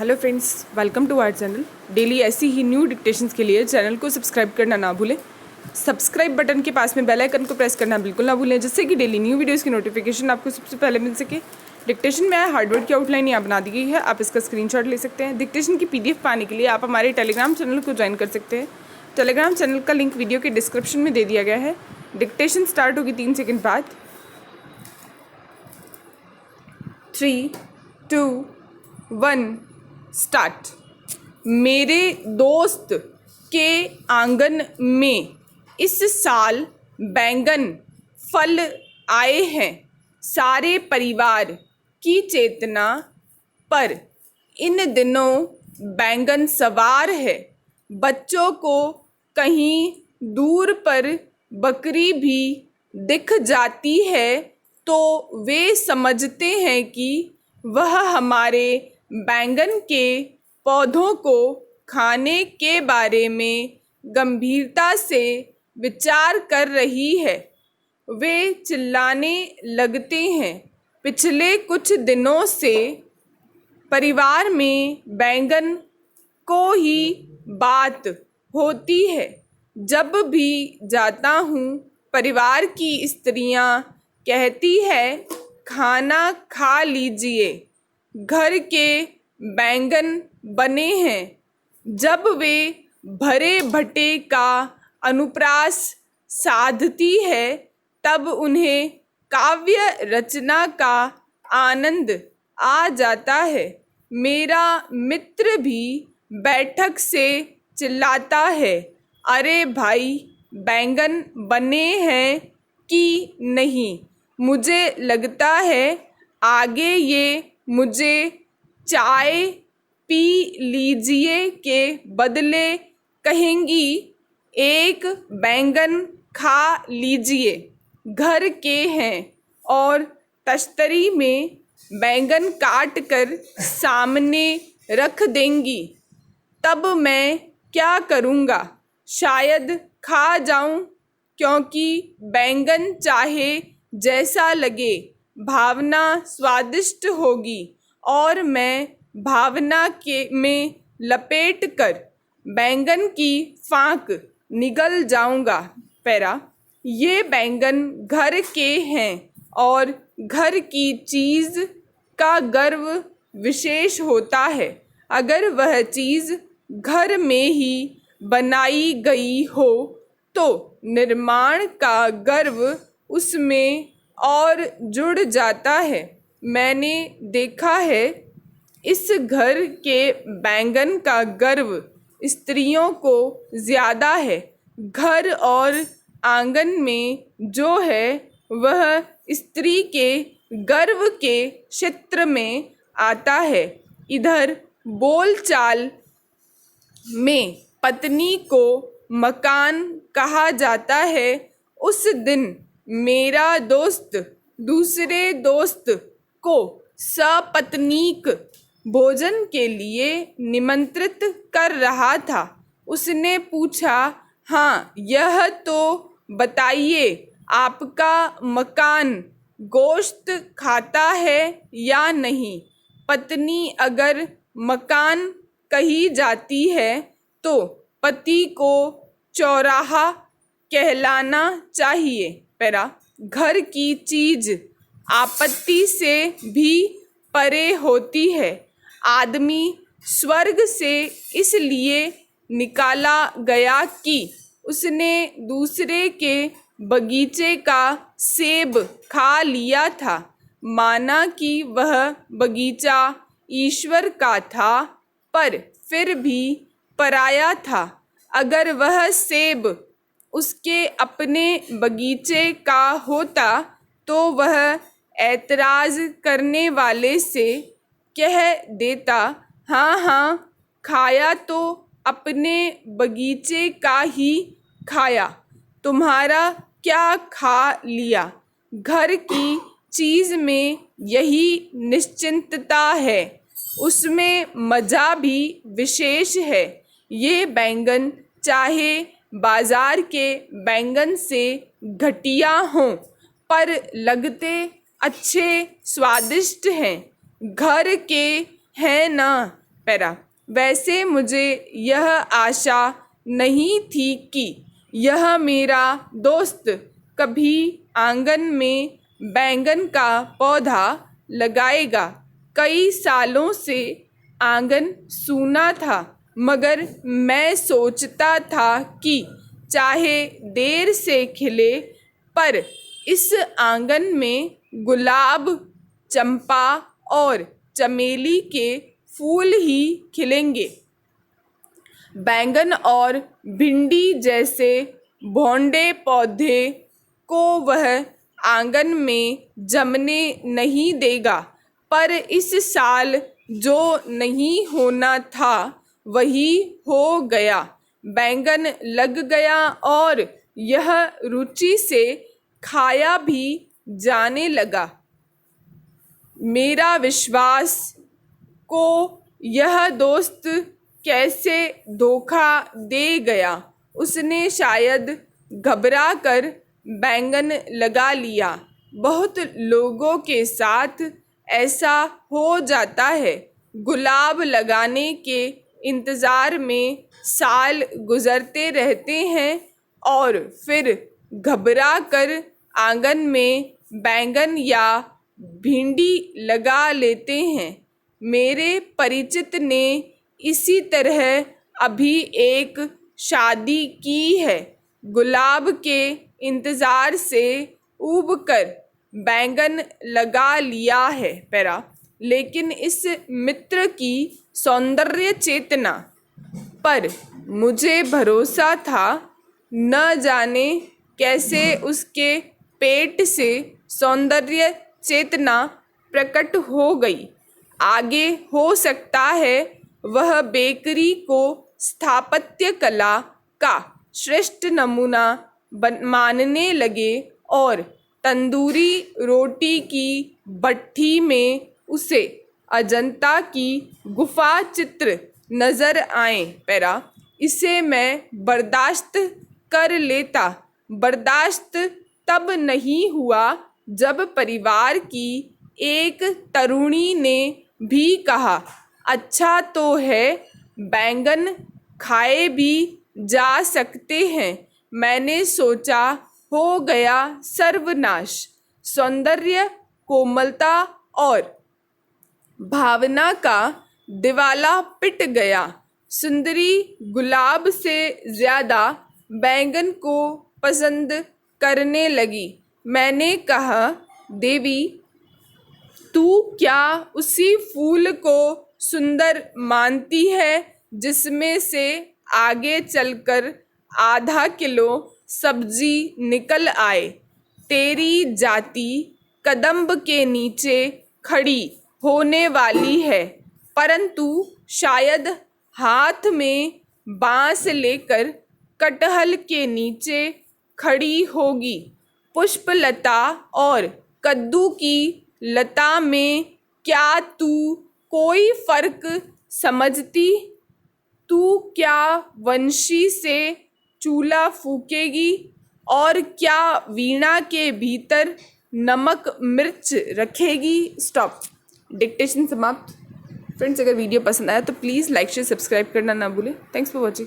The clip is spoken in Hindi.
Hello friends, welcome to our channel. Daily ऐसी ही न्यू डिक्टेशंस के लिए चैनल को सब्सक्राइब करना ना भूलें। सब्सक्राइब बटन के पास में बेल आइकन को प्रेस करना बिल्कुल ना भूलें, जिससे कि डेली न्यू वीडियोस की नोटिफिकेशन आपको सबसे पहले मिल सके। डिक्टेशन में हार्डवर्ड की आउटलाइन यहाँ बना दी गई है, आप इसका स्क्रीनशॉट ले सकते हैं। डिक्टेशन की PDF पाने के लिए आप हमारे टेलीग्राम चैनल को ज्वाइन कर सकते हैं। टेलीग्राम चैनल का लिंक वीडियो के डिस्क्रिप्शन में दे दिया गया है। डिक्टेशन स्टार्ट होगी 3 सेकेंड बाद। 3, 2, 1 स्टार्ट। मेरे दोस्त के आंगन में इस साल बैंगन फल आए हैं। सारे परिवार की चेतना पर इन दिनों बैंगन सवार है। बच्चों को कहीं दूर पर बकरी भी दिख जाती है तो वे समझते हैं कि वह हमारे बैंगन के पौधों को खाने के बारे में गंभीरता से विचार कर रही है। वे चिल्लाने लगते हैं। पिछले कुछ दिनों से परिवार में बैंगन को ही बात होती है। जब भी जाता हूँ, परिवार की स्त्रियाँ कहती है, खाना खा लीजिए, घर के बैंगन बने हैं। जब वे भरे भट्टे का अनुप्रास साधती है, तब उन्हें काव्य रचना का आनंद आ जाता है। मेरा मित्र भी बैठक से चिल्लाता है, अरे भाई, बैंगन बने हैं कि नहीं? मुझे लगता है आगे ये मुझे चाय पी लीजिए के बदले कहेंगी, एक बैंगन खा लीजिए, घर के हैं, और तश्तरी में बैंगन काट कर सामने रख देंगी। तब मैं क्या करूँगा? शायद खा जाऊँ, क्योंकि बैंगन चाहे जैसा लगे, भावना स्वादिष्ट होगी और मैं भावना के में लपेट कर बैंगन की फाँक निगल जाऊँगा। पैरा, ये बैंगन घर के हैं और घर की चीज़ का गर्व विशेष होता है। अगर वह चीज़ घर में ही बनाई गई हो तो निर्माण का गर्व उसमें और जुड़ जाता है। मैंने देखा है, इस घर के बैंगन का गर्व स्त्रियों को ज़्यादा है। घर और आंगन में जो है वह स्त्री के गर्व के क्षेत्र में आता है। इधर बोलचाल में पत्नी को मकान कहा जाता है। उस दिन मेरा दोस्त दूसरे दोस्त को सपत्नीक भोजन के लिए निमंत्रित कर रहा था। उसने पूछा, हाँ, यह तो बताइए, आपका मकान गोश्त खाता है या नहीं? पत्नी अगर मकान कही जाती है तो पति को चौराहा कहलाना चाहिए। पैरा, घर की चीज आपत्ति से भी परे होती है। आदमी स्वर्ग से इसलिए निकाला गया कि उसने दूसरे के बगीचे का सेब खा लिया था। माना कि वह बगीचा ईश्वर का था, पर फिर भी पराया था। अगर वह सेब उसके अपने बगीचे का होता तो वह ऐतराज करने वाले से कह देता, हाँ हाँ, खाया तो अपने बगीचे का ही खाया, तुम्हारा क्या खा लिया? घर की चीज़ में यही निश्चिंतता है, उसमें मज़ा भी विशेष है। ये बैंगन चाहे बाजार के बैंगन से घटिया हों, पर लगते अच्छे स्वादिष्ट हैं। घर के हैं ना, पैरा। वैसे मुझे यह आशा नहीं थी कि यह मेरा दोस्त कभी आंगन में बैंगन का पौधा लगाएगा। कई सालों से आंगन सूना था, मगर मैं सोचता था कि चाहे देर से खिले, पर इस आंगन में गुलाब, चंपा और चमेली के फूल ही खिलेंगे। बैंगन और भिंडी जैसे भोंडे पौधे को वह आंगन में जमने नहीं देगा। पर इस साल जो नहीं होना था वही हो गया। बैंगन लग गया और यह रुचि से खाया भी जाने लगा। मेरा विश्वास को यह दोस्त कैसे धोखा दे गया। उसने शायद घबरा कर बैंगन लगा लिया। बहुत लोगों के साथ ऐसा हो जाता है। गुलाब लगाने के इंतज़ार में साल गुजरते रहते हैं और फिर घबरा कर आंगन में बैंगन या भिंडी लगा लेते हैं। मेरे परिचित ने इसी तरह अभी एक शादी की है। गुलाब के इंतज़ार से ऊब कर बैंगन लगा लिया है पैरा। लेकिन इस मित्र की सौंदर्य चेतना पर मुझे भरोसा था। न जाने कैसे उसके पेट से सौंदर्य चेतना प्रकट हो गई। आगे हो सकता है वह बेकरी को स्थापत्य कला का श्रेष्ठ नमूना मानने लगे और तंदूरी रोटी की भट्ठी में उसे अजंता की गुफा चित्र नजर आए पैरा। इसे मैं बर्दाश्त कर लेता। बर्दाश्त तब नहीं हुआ जब परिवार की एक तरुणी ने भी कहा, अच्छा तो है, बैंगन खाए भी जा सकते हैं। मैंने सोचा हो गया सर्वनाश। सौंदर्य, कोमलता और भावना का दिवाला पिट गया। सुंदरी गुलाब से ज़्यादा बैंगन को पसंद करने लगी। मैंने कहा, देवी, तू क्या उसी फूल को सुंदर मानती है जिसमें से आगे चलकर आधा किलो सब्जी निकल आए? तेरी जाति कदम्ब के नीचे खड़ी होने वाली है, परंतु शायद हाथ में बांस लेकर कटहल के नीचे खड़ी होगी। पुष्पलता और कद्दू की लता में क्या तू कोई फर्क समझती? तू क्या वंशी से चूल्हा फूकेगी और क्या वीणा के भीतर नमक मिर्च रखेगी? स्टॉप। डिक्टेशन समाप्त। फ्रेंड्स, अगर वीडियो पसंद आया तो प्लीज़ लाइक शेयर सब्सक्राइब करना ना भूलें। Thanks for watching.